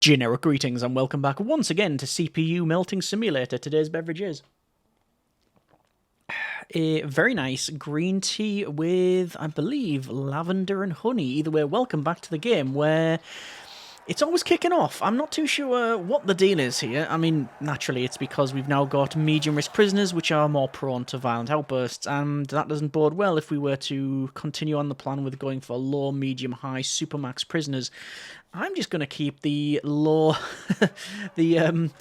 Generic greetings and welcome back once again to CPU Melting Simulator. Today's beverage is a very nice green tea with, I believe, lavender and honey. Either way, welcome back to the game where it's always kicking off. I'm not too sure what the deal is here. I mean, naturally, it's because we've now got medium-risk prisoners, which are more prone to violent outbursts, and that doesn't bode well if we were to continue on the plan with going for low, medium, high, supermax prisoners. I'm just going to keep the low, the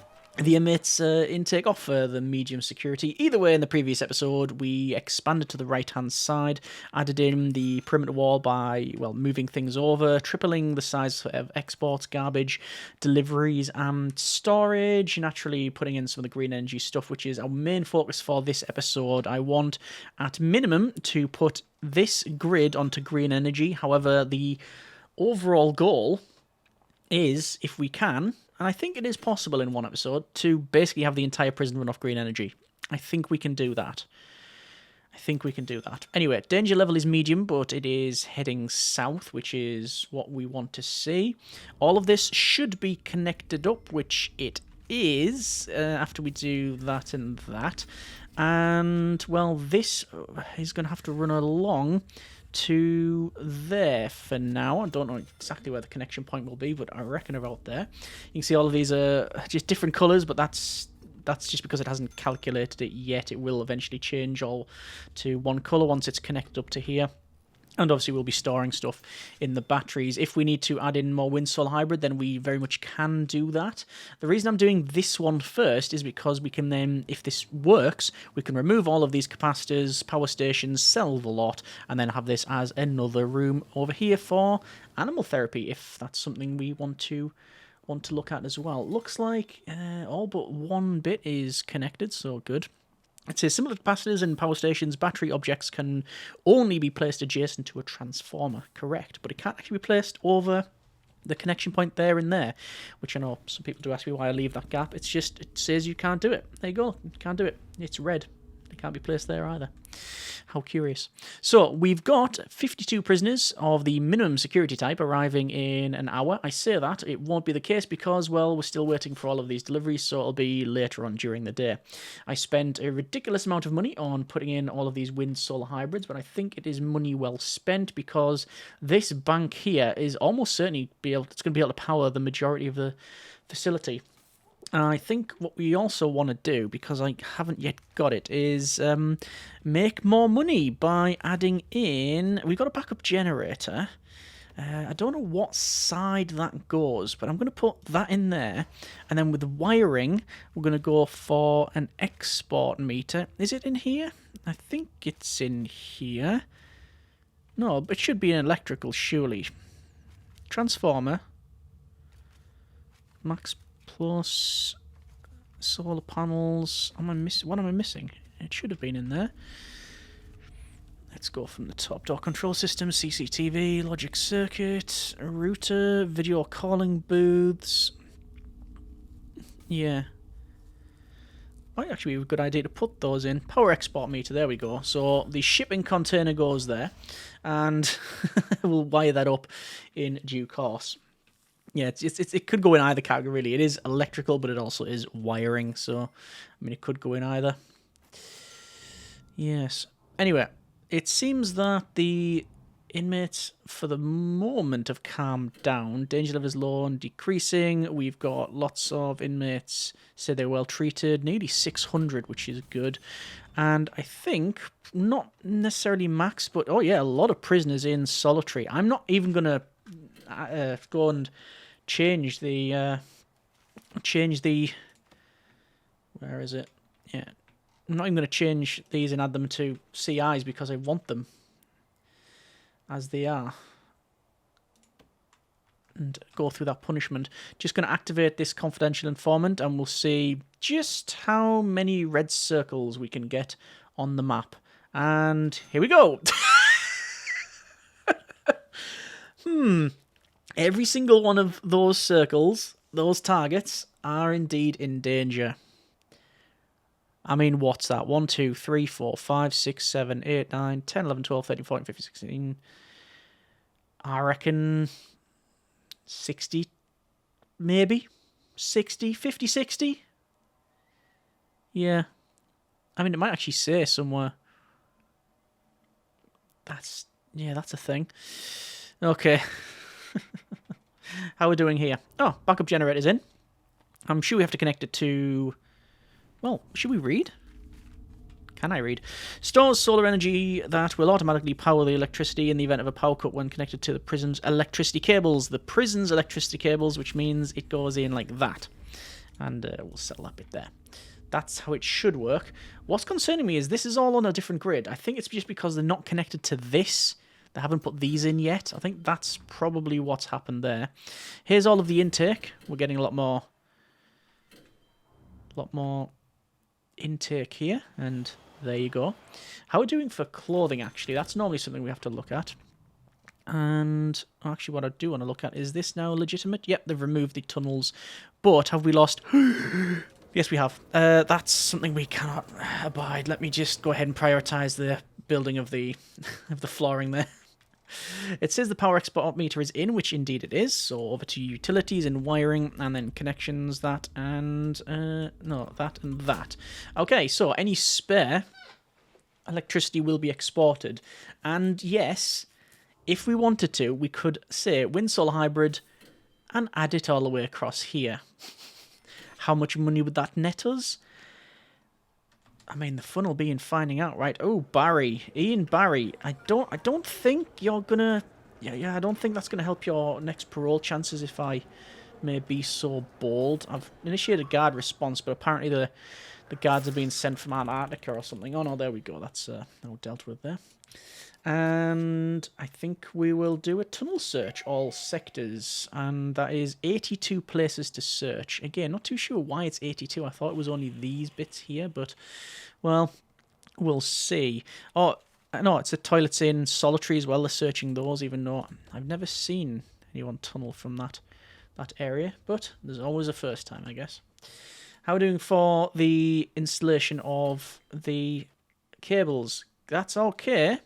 inmates intake off for the medium security. Either way, in the previous episode, we expanded to the right-hand side, added in the perimeter wall by, well, moving things over, tripling the size of exports, garbage, deliveries, and storage, naturally putting in some of the green energy stuff, which is our main focus for this episode. I want, at minimum, to put this grid onto green energy. However, the overall goal is, if we can, and I think it is possible in one episode, to basically have the entire prison run off green energy. I think we can do that. Anyway, danger level is medium, but it is heading south, which is what we want to see. All of this should be connected up, which it is, after we do that and that. And, well, this is going to have to run along to there for now. I don't know exactly where the connection point will be, but I reckon about there. You can see all of these are just different colours, but that's just because it hasn't calculated it yet. It will eventually change all to one colour once it's connected up to here. And obviously we'll be storing stuff in the batteries. If we need to add in more wind-solar hybrid, then we very much can do that. The reason I'm doing this one first is because we can then, if this works, we can remove all of these capacitors, power stations, sell the lot, and then have this as another room over here for animal therapy, if that's something we want to look at as well. Looks like all but one bit is connected, so good. It says similar to capacitors and power stations, battery objects can only be placed adjacent to a transformer. Correct, but it can't actually be placed over the connection point there and there, which I know some people do ask me why I leave that gap. It's just, it says you can't do it. There you go, you can't do it. It's red. It can't be placed there either. How curious. So, we've got 52 prisoners of the minimum security type arriving in an hour. I say that, it won't be the case because, well, we're still waiting for all of these deliveries, so it'll be later on during the day. I spent a ridiculous amount of money on putting in all of these wind-solar hybrids, but I think it is money well spent because this bank here is almost certainly it's going to be able to power the majority of the facility. And I think what we also want to do, because I haven't yet got it, is make more money by adding in... We've got a backup generator. I don't know what side that goes, but I'm going to put that in there. And then with the wiring, we're going to go for an export meter. Is it in here? I think it's in here. No, but it should be an electrical, surely. Transformer. Max plus solar panels. What am I missing? It should have been in there. Let's go from the top. Door control system, CCTV, logic circuit, router, video calling booths. Yeah. Might actually be a good idea to put those in. Power export meter, there we go. So the shipping container goes there, and we'll wire that up in due course. Yeah, it could go in either category, really. It is electrical, but it also is wiring, so, I mean, it could go in either. Yes. Anyway, it seems that the inmates, for the moment, have calmed down. Danger level is low and decreasing. We've got lots of inmates say they're well treated, nearly 600, which is good. And I think, not necessarily max, but, oh yeah, a lot of prisoners in solitary. I'm not even going to go and change the where is it? Yeah, I'm not even going to change these and add them to CIs because I want them as they are and go through that punishment. Just going to activate this confidential informant and we'll see just how many red circles we can get on the map. And here we go. Every single one of those circles, those targets, are indeed in danger. I mean, what's that? 1, 2, 3, 4, 5, 6, 7, 8, 9, 10, 11, 12, 13, 14, 15, 16. I reckon 60 maybe 60, 50, 60. Yeah. I mean, it might actually say somewhere. That's a thing. Okay. How are we doing here? Oh, backup generator's in. I'm sure we have to connect it to... Well, should we read? Can I read? Stores solar energy that will automatically power the electricity in the event of a power cut when connected to the prison's electricity cables. The prison's electricity cables, which means it goes in like that. And we'll settle that bit there. That's how it should work. What's concerning me is this is all on a different grid. I think it's just because they're not connected to this. They haven't put these in yet. I think that's probably what's happened there. Here's all of the intake. We're getting a lot more intake here, and there you go. How are we doing for clothing, actually? That's normally something we have to look at. And actually what I do want to look at, is this now legitimate? Yep, they've removed the tunnels. But have we lost... Yes, we have. That's something we cannot abide. Let me just go ahead and prioritise the building of the of the flooring there. It says the power export meter is in, which indeed it is. So over to utilities and wiring, and then connections, that and... no, that and that. Okay, so any spare electricity will be exported. And yes, if we wanted to, we could say wind solar hybrid and add it all the way across here. How much money would that net us? I mean, the fun will be in finding out, right? Oh, Barry. Ian Barry. I don't think you're gonna... Yeah, I don't think that's gonna help your next parole chances, if I may be so bold. I've initiated guard response, but apparently the guards are being sent from Antarctica or something. Oh, no, there we go. That's all dealt with there. And I think we will do a tunnel search, all sectors, and that is 82 places to search. Again, not too sure why it's 82. I thought it was only these bits here, but, well, we'll see. Oh, no, it's the toilets in Solitary as well. They're searching those, even though I've never seen anyone tunnel from that area, but there's always a first time, I guess. How are we doing for the installation of the cables? That's okay.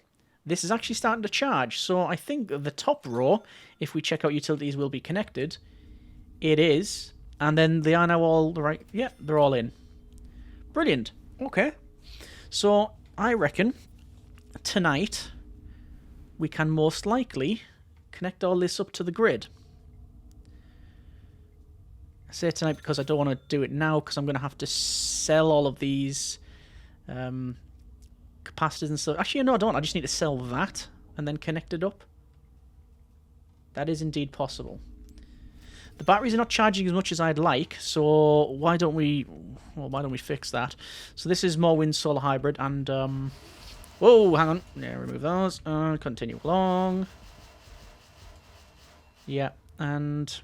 This is actually starting to charge, so I think the top row, if we check out utilities, will be connected. It is, and then they are now all right. Yeah, they're all in. Brilliant. Okay. So I reckon tonight we can most likely connect all this up to the grid. I say tonight because I don't want to do it now, because I'm going to have to sell all of these... capacitors and stuff. Actually, no, I don't. I just need to sell that and then connect it up. That is indeed possible. The batteries are not charging as much as I'd like, so why don't we fix that? So this is more wind solar hybrid, and whoa, hang on. Yeah, remove those. Continue along. Yeah, and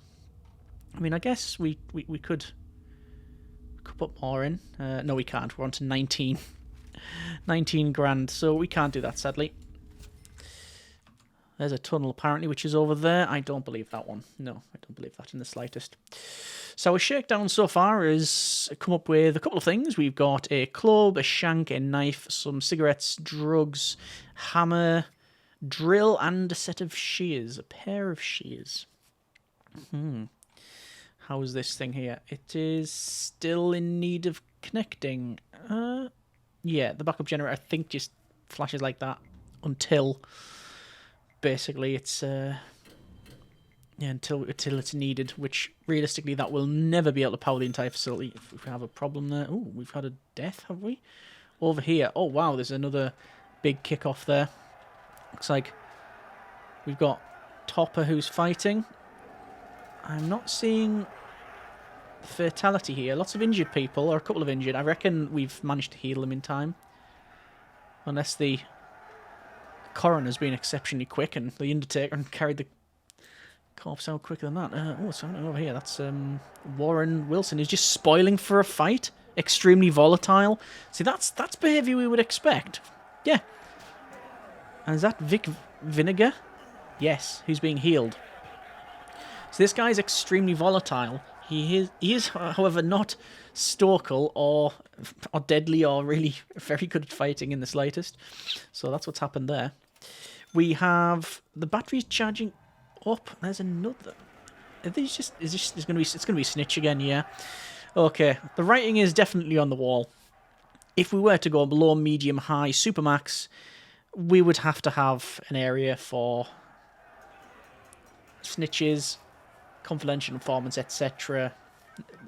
I mean, I guess we could put more in. No, we can't. We're on to 19. 19 grand, so we can't do that, sadly. There's a tunnel, apparently, which is over there. I don't believe that one. No, I don't believe that in the slightest. So our shakedown so far has come up with a couple of things. We've got a club, a shank, a knife, some cigarettes, drugs, hammer, drill, and a set of shears. A pair of shears. How is this thing here? It is still in need of connecting. Yeah, the backup generator, I think, just flashes like that until basically it's until it's needed, which realistically that will never be able to power the entire facility if we have a problem there. Oh, we've had a death, have we? Over here. Oh wow, there's another big kickoff there. Looks like we've got Topper who's fighting. I'm not seeing fatality here. Lots of injured people, or a couple of injured. I reckon we've managed to heal them in time. Unless the coroner's been exceptionally quick and the Undertaker carried the corpse out quicker than that. Oh, something over here. That's Warren Wilson. He's just spoiling for a fight. Extremely volatile. See, that's behaviour we would expect. Yeah. And is that Vic Vinegar? Yes, who's being healed. So this guy's extremely volatile. He is, however, not Storkle or deadly or really very good at fighting in the slightest. So that's what's happened there. We have the batteries charging up. There's another. Are these just... Is this... It's gonna be snitch again, yeah. Okay. The writing is definitely on the wall. If we were to go low, medium, high, supermax, we would have to have an area for snitches, confidential informants, etc.,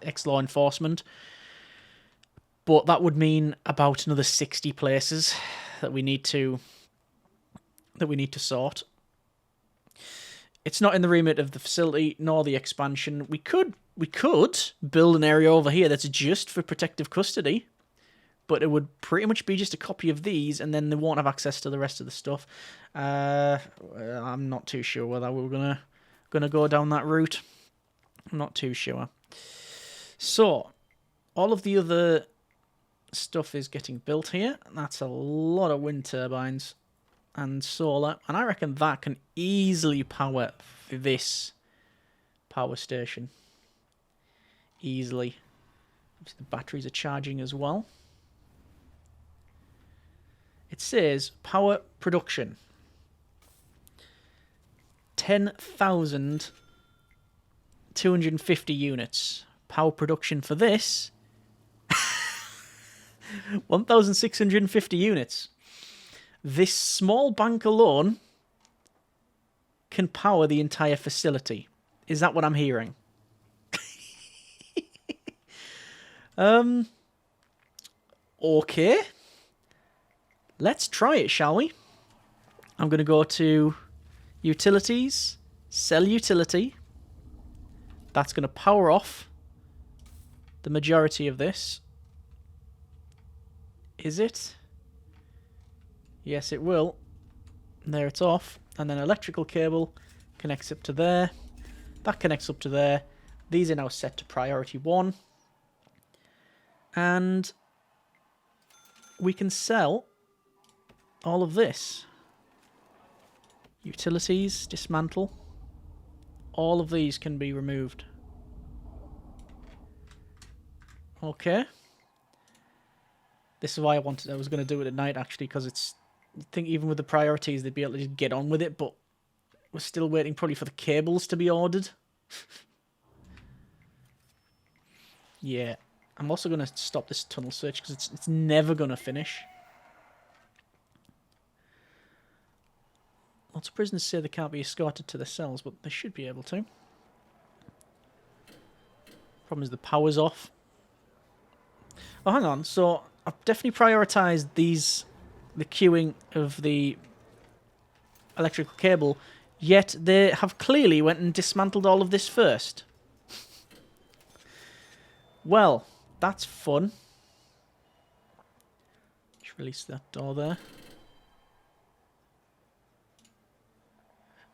ex-law enforcement. But that would mean about another 60 places that we need to sort. It's not in the remit of the facility nor the expansion. We could build an area over here that's just for protective custody, but it would pretty much be just a copy of these, and then they won't have access to the rest of the stuff. I'm not too sure whether we're gonna go down that route. I'm not too sure. So, all of the other stuff is getting built here. That's a lot of wind turbines and solar, and I reckon that can easily power this power station. Easily. The batteries are charging as well. It says power production 10,250 units. Power production for this 1,650 units. This small bank alone can power the entire facility. Is that what I'm hearing? Okay. Let's try it, shall we? I'm going to go to utilities, sell utility. That's going to power off the majority of this. Is it? Yes, it will. There it's off. And then electrical cable connects up to there. That connects up to there. These are now set to priority 1. And we can sell all of this. Utilities, dismantle. All of these can be removed. Okay. This is why I was going to do it at night, actually, because I think even with the priorities, they'd be able to just get on with it, but we're still waiting probably for the cables to be ordered. Yeah. I'm also going to stop this tunnel search because it's never going to finish. Lots of prisoners say they can't be escorted to their cells, but they should be able to. Problem is the power's off. Oh, hang on. So I've definitely prioritised the queuing of the electrical cable, yet they have clearly went and dismantled all of this first. Well, that's fun. Just release that door there.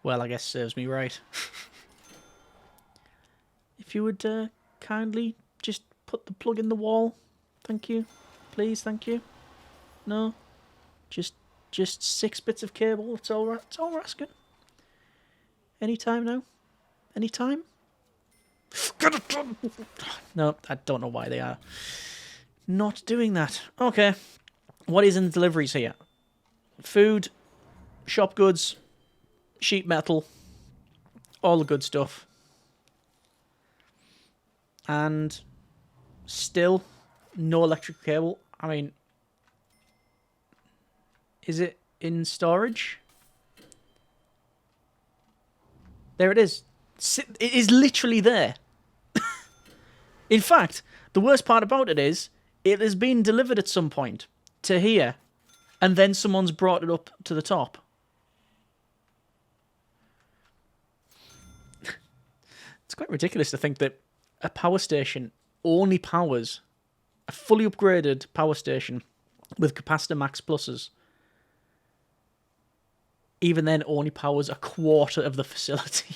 Well, I guess serves me right. If you would kindly just put the plug in the wall. Thank you. Please, thank you. No? Just 6 bits of cable. That's all right. That's all we're asking. Anytime now? Anytime? Get it done! No, I don't know why they are not doing that. Okay. What is in the deliveries here? Food, shop goods, sheet metal, all the good stuff. And still no electric cable. I mean, is it in storage? There it is. It is literally there. In fact, the worst part about it is it has been delivered at some point to here, and then someone's brought it up to the top. It's quite ridiculous to think that a power station only powers a fully upgraded power station with capacitor max pluses. Even then, only powers a quarter of the facility.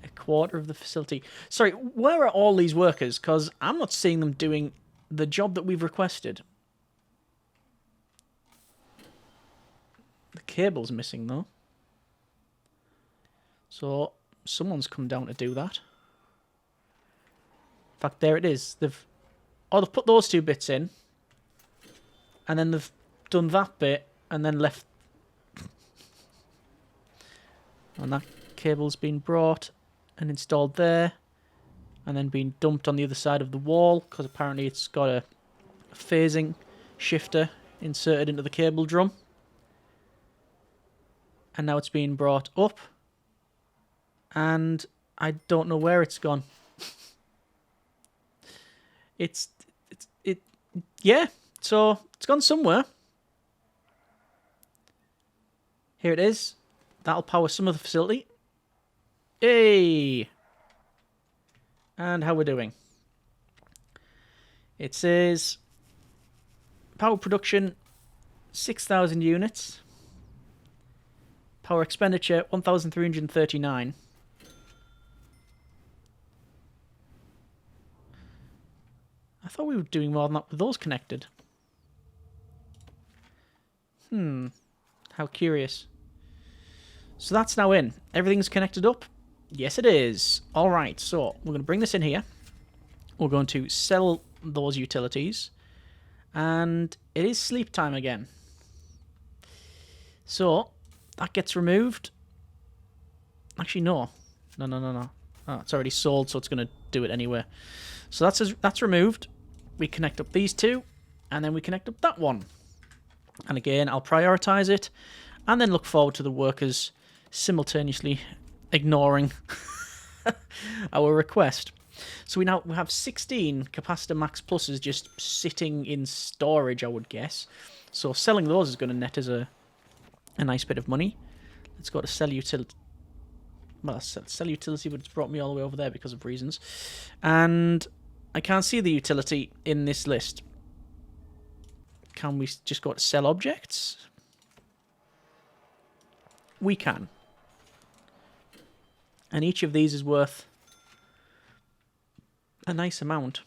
A quarter of the facility. Sorry, where are all these workers? Because I'm not seeing them doing the job that we've requested. The cable's missing, though. So, someone's come down to do that. In fact, there it is. They've put those 2 bits in. And then they've done that bit and then left. And that cable's been brought and installed there, and then being dumped on the other side of the wall, because apparently it's got a phasing shifter inserted into the cable drum. And now it's being brought up, and I don't know where it's gone. Yeah, so it's gone somewhere. Here it is. That'll power some of the facility. Hey! And how we're doing. It says power production 6,000 units. Power expenditure 1,339. I thought we were doing more than that with those connected. How curious. So that's now in. Everything's connected up? Yes, it is. Alright, so we're going to bring this in here. We're going to sell those utilities. And it is sleep time again. So, that gets removed. Actually, no. No. Oh, it's already sold, so it's going to do it anyway. So that's removed. We connect up these two, and then we connect up that one. And again, I'll prioritize it, and then look forward to the workers simultaneously ignoring our request. So we have 16 capacitor max pluses just sitting in storage, I would guess. So selling those is going to net us a nice bit of money. Let's go to sell utility. Well, sell utility, but it's brought me all the way over there because of reasons. And I can't see the utility in this list. Can we just go to sell objects? We can. And each of these is worth a nice amount.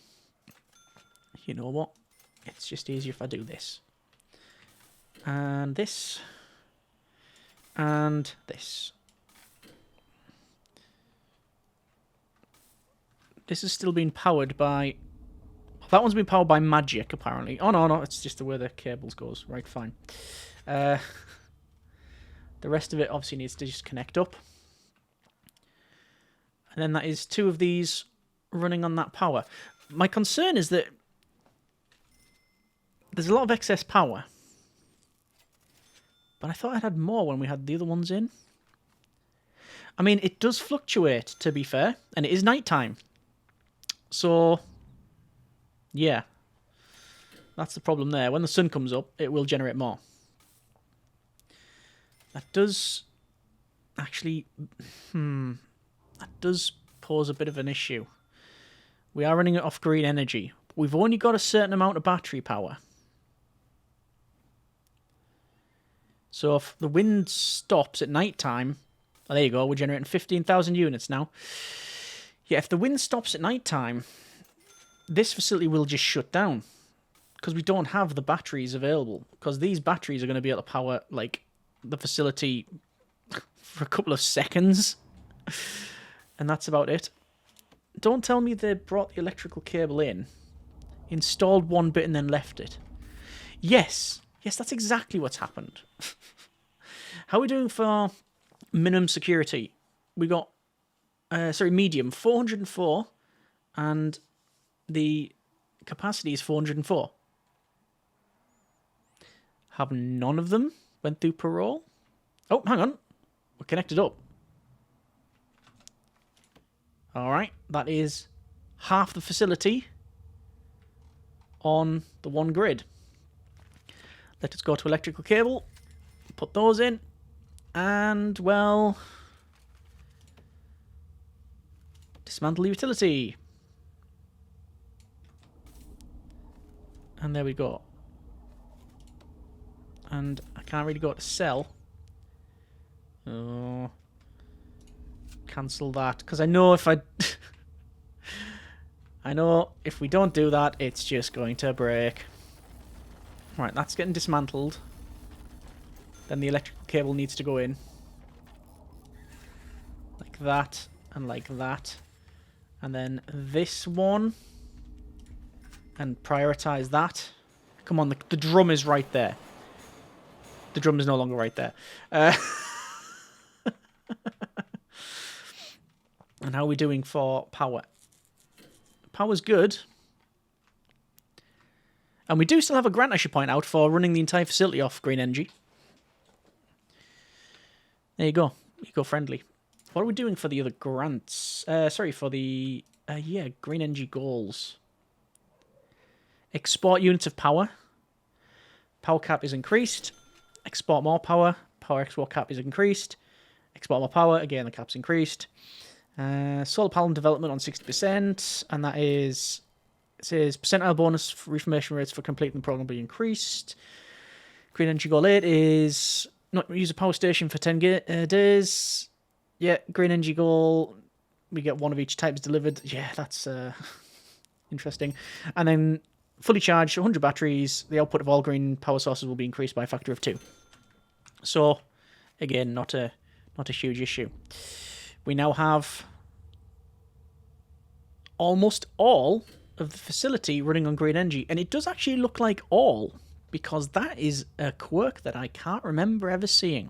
You know what? It's just easier if I do this. And this. And this. This is still being powered by... That one's been powered by magic, apparently. Oh, no, it's just the way the cables goes. Right, fine. The rest of it obviously needs to just connect up. And then that is 2 of these running on that power. My concern is that there's a lot of excess power. But I thought I'd had more when we had the other ones in. I mean, it does fluctuate, to be fair. And it is nighttime. So, yeah. That's the problem there. When the sun comes up, it will generate more. That does actually... that does pose a bit of an issue. We are running it off green energy. We've only got a certain amount of battery power. So if the wind stops at night time... Oh, there you go. We're generating 15,000 units now. Yeah, if the wind stops at night time, this facility will just shut down. Because we don't have the batteries available. Because these batteries are going to be able to power, like, the facility for a couple of seconds. And that's about it. Don't tell me they brought the electrical cable in, installed one bit and then left it. Yes, that's exactly what's happened. How are we doing for minimum security? We got, medium, 404, and the capacity is 404. Have none of them went through parole? Oh, hang on. We're connected up. Alright, that is half the facility on the one grid. Let us go to electrical cable, put those in, and, well, dismantle utility. And there we go. And I can't really go to sell. Oh... Cancel that, because I know if I know if we don't do that, it's just going to break. Right, that's getting dismantled. Then the electrical cable needs to go in. Like that, and like that. And then this one. And prioritize that. Come on, the drum is right there. The drum is no longer right there. And how are we doing for power? Power's good. And we do still have a grant, I should point out, for running the entire facility off green energy. There you go. Eco-friendly. What are we doing for the other grants? Sorry, for the... yeah, green energy goals. Export units of power. Power cap is increased. Export more power. Power export cap is increased. Export more power. Again, the cap's increased. Solar panel development on 60%. And that is... It says percentile bonus for reformation rates for completing the program be increased. Green energy goal 8 is not use a power station for 10 days. Yeah, green energy goal, we get one of each type is delivered. Yeah, that's interesting. And then fully charged, 100 batteries. The output of all green power sources will be increased by a factor of 2. So, again, not a huge issue. We now have almost all of the facility running on green energy, and it does actually look like all, because that is a quirk that I can't remember ever seeing.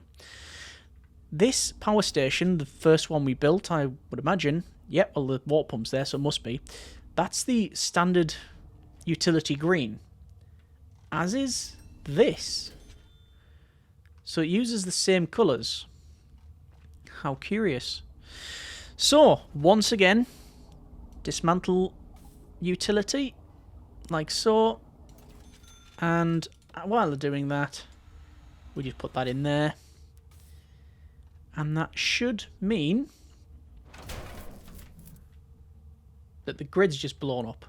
This power station, the first one we built, I would imagine, yep, well, the water pump's there, so it must be. That's the standard utility green, as is this. So it uses the same colours. How curious. So, once again, dismantle utility, like so. And while they're doing that, we just put that in there. And that should mean that the grid's just blown up.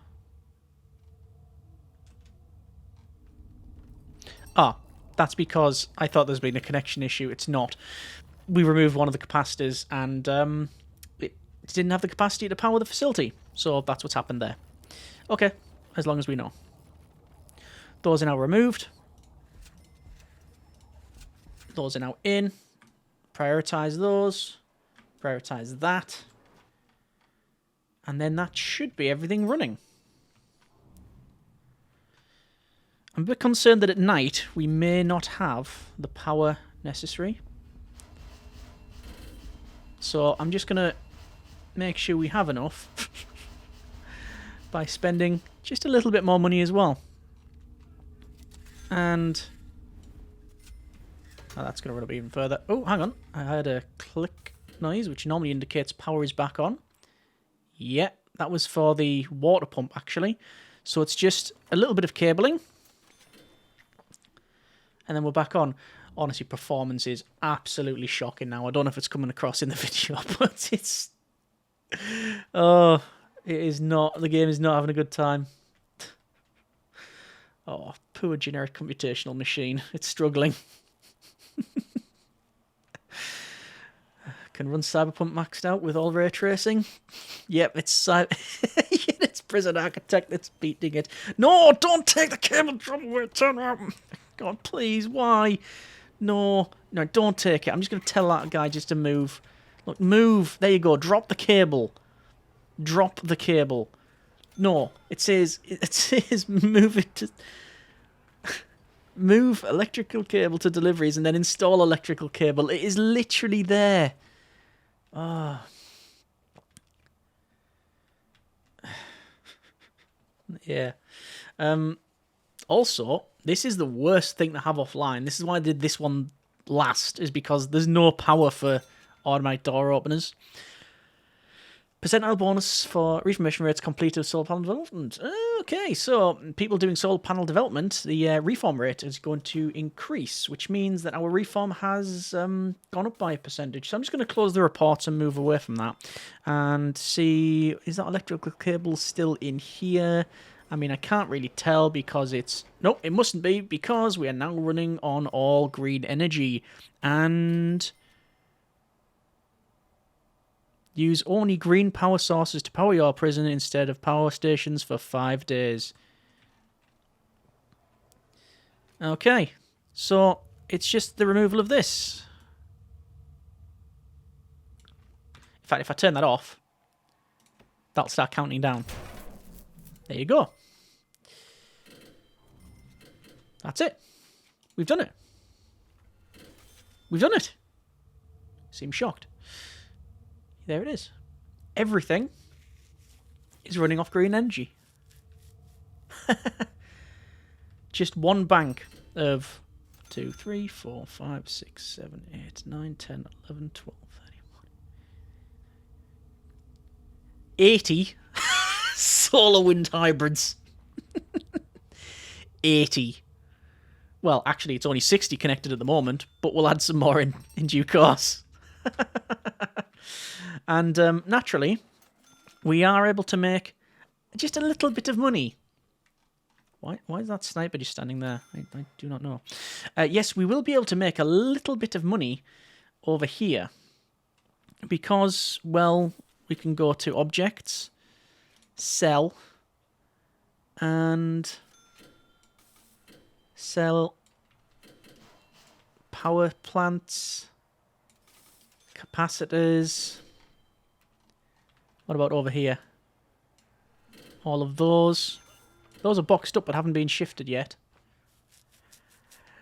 Ah, that's because I thought there's been a connection issue. It's not. We removed one of the capacitors and it didn't have the capacity to power the facility. So that's what's happened there. Okay, as long as we know. Those are now removed. Those are now in. Prioritize those. Prioritize that. And then that should be everything running. I'm a bit concerned that at night we may not have the power necessary. So I'm just going to make sure we have enough by spending just a little bit more money as well. And oh, that's going to run up even further. Oh, hang on. I heard a click noise, which normally indicates power is back on. Yeah, that was for the water pump, actually. So it's just a little bit of cabling. And then we're back on. Honestly, performance is absolutely shocking now. I don't know if it's coming across in the video, but it's... Oh, it is not... The game is not having a good time. Oh, poor generic computational machine. It's struggling. Can run Cyberpunk maxed out with all ray tracing. Yep, it's Prison Architect that's beating it. No, don't take the cable trouble away. Turn around. God, please, why? No, don't take it. I'm just going to tell that guy just to move. Look, move. There you go. Drop the cable. Drop the cable. No, it says move it to... Move electrical cable to deliveries and then install electrical cable. It is literally there. Ah. Oh. Yeah. Also, this is the worst thing to have offline. This is why I did this one last, is because there's no power for automatic door openers. Percentile bonus for reformation rates completed solar panel development. Okay, so people doing solar panel development, the reform rate is going to increase, which means that our reform has gone up by a percentage. So I'm just going to close the reports and move away from that and see, is that electrical cable still in here? I mean, I can't really tell because it's... Nope, it mustn't be, because we are now running on all green energy. And... Use only green power sources to power your prison instead of power stations for 5 days. Okay, so it's just the removal of this. In fact, if I turn that off, that'll start counting down. There you go. That's it. We've done it. We've done it. Seems shocked. There it is. everything is running off green energy. Just one bank of 2, 3, 4, 5, 6, 7, 8, 9, 10, 11, 12, 31. 80 solar wind hybrids. 80. Well, actually, it's only 60 connected at the moment, but we'll add some more in due course. And naturally, we are able to make just a little bit of money. Why is that sniper just standing there? I do not know. Yes, we will be able to make a little bit of money over here. Because, well, we can go to objects, sell, and sell power plants, capacitors. What about over here? All of those. Those are boxed up but haven't been shifted yet.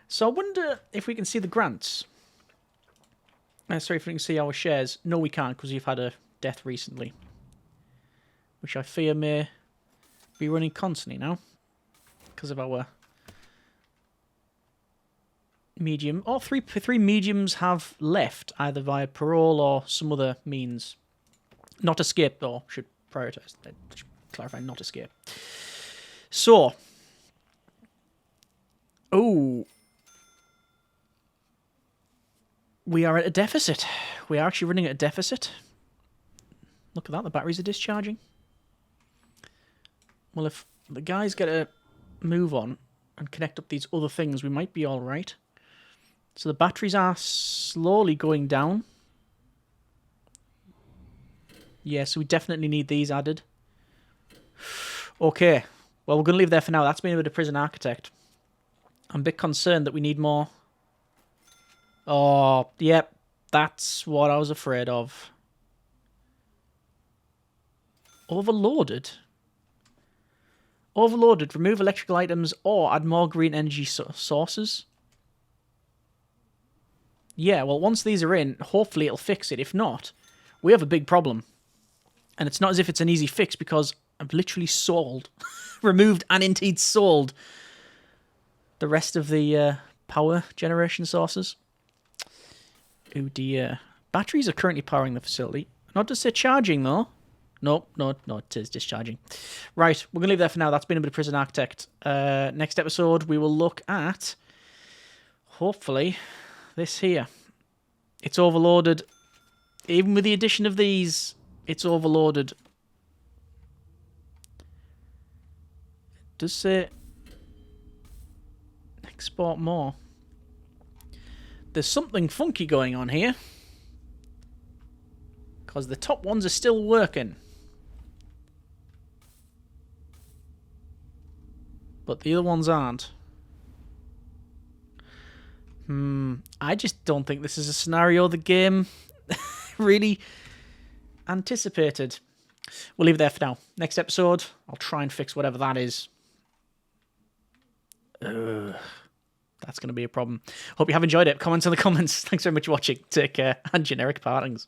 So I wonder if we can see the grants. Sorry, if we can see our shares. No, we can't because we've had a death recently. Which I fear may be running constantly now. Because of our medium. All three mediums have left, either via parole or some other means. Not escape, though. Should prioritise. Should clarify, not escape. So. Oh. We are at a deficit. We are actually running at a deficit. Look at that, the batteries are discharging. Well, if the guys get a move on and connect up these other things, we might be alright. So the batteries are slowly going down. Yeah, so we definitely need these added. Okay, well, we're going to leave there for now. That's been a bit of Prison Architect. I'm a bit concerned that we need more. Oh, yep, that's what I was afraid of. Overloaded? Overloaded, remove electrical items or add more green energy sources. Yeah, well, once these are in, hopefully it'll fix it. If not, we have a big problem. And it's not as if it's an easy fix because I've literally sold, removed and indeed sold the rest of the power generation sources. Oh dear. Batteries are currently powering the facility. Not to say charging though. No, it is discharging. Right, we're going to leave there for now. That's been a bit of Prison Architect. Next episode, we will look at, hopefully, this here. It's overloaded. Even with the addition of these, it's overloaded. It does say export more. There's something funky going on here. Because the top ones are still working. But the other ones aren't. I just don't think this is a scenario the game really anticipated. We'll leave it there for now. Next episode, I'll try and fix whatever that is. That's going to be a problem. Hope you have enjoyed it. Comments in the comments. Thanks very much for watching. Take care and generic partings.